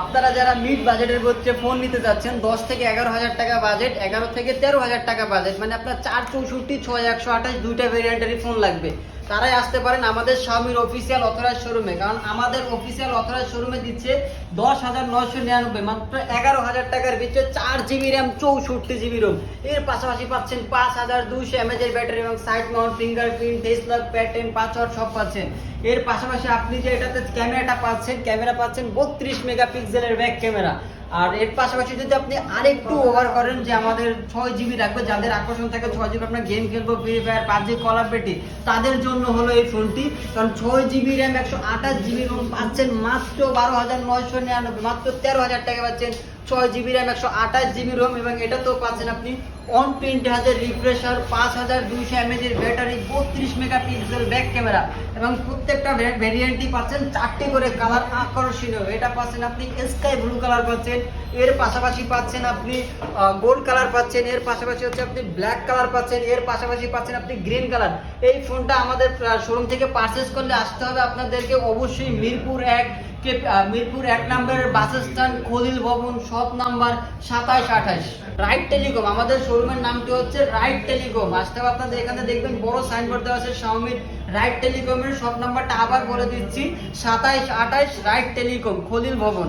আপনারা যারা মিড বাজেটের মধ্যে ফোন নিতে যাচ্ছেন 10 থেকে 11,000 টাকা বাজেট, 11 থেকে 13,000 টাকা বাজেট, মানে আপনার 464, 6128 দুইটা ভেরিয়েন্টেরই ফোন লাগবে, তারাই আসতে পারেন আমাদের Xiaomi অফিসিয়াল অথরাইজ শোরুমে। কারণ আমাদের অফিসিয়াল অথরাইজ শোরুমে দিচ্ছে 10,999, মাত্র 11,000 টাকার ভিতরে 4GB র্যাম, 64GB রোম। এর পাশাপাশি পাচ্ছেন 5200 mAh এর ব্যাটারি এবং side Mount fingerprint, face lock, pattern, password সব পাচ্ছেন। এর পাশাপাশি আপনি যে এটাতে ক্যামেরা পাচ্ছেন 32 মেগাপিক্সেলের ব্যাক ক্যামেরা। আর এর পাশাপাশি যদি আপনি আরেকটু ওভার করেন যে আমাদের 6GB রাখবে, যাদের আকর্ষণ থাকে 6GB আপনার গেম খেলবো, free fire, PUBG, call of duty, তাদের জন্য হলো এই ফোনটি। কারণ 6GB র্যাম, 128GB রোম পাচ্ছেন মাত্র 12,999, মাত্র 13,000 টাকা পাচ্ছেন 6GB র্যাম, 128GB রোম। এবং এটা তো পাচ্ছেন আপনি 120Hz রিফ্রেশার, 5200 mAh এর ব্যাটারি, 32 মেগাপিক্সেল ব্যাক ক্যামেরা এবং প্রত্যেকটা ভেরিয়েন্টই পাচ্ছেন 4টি করে কালার আকর্ষণীয়। এটা পাচ্ছেন আপনি স্কাই ব্লু কালার পাচ্ছেন, এর পাশাপাশি পাচ্ছেন আপনি গোল্ড কালার পাচ্ছেন, এর পাশাপাশি হচ্ছে আপনি ব্ল্যাক কালার পাচ্ছেন, এর পাশাপাশি পাচ্ছেন আপনি গ্রিন কালার। এই ফোনটা আমাদের শোরুম থেকে পারচেস করলে আসতে হবে আপনাদেরকে অবশ্যই মিরপুর 1 নম্বরের বাস স্ট্যান্ড, খলিল ভবন, শপ নাম্বার 2728, রাইট টেলিকম। আমাদের শোরুমের নামটি হচ্ছে রাইট টেলিকম। আসতে হবে আপনাদের এখানে দেখবেন বড় সাইনবোর্ড দেওয়া আছে Xiaomi রাইট টেলিকমের। শপ নাম্বারটা আবার বলে দিচ্ছি 2728, রাইট টেলিকম, খলিল ভবন।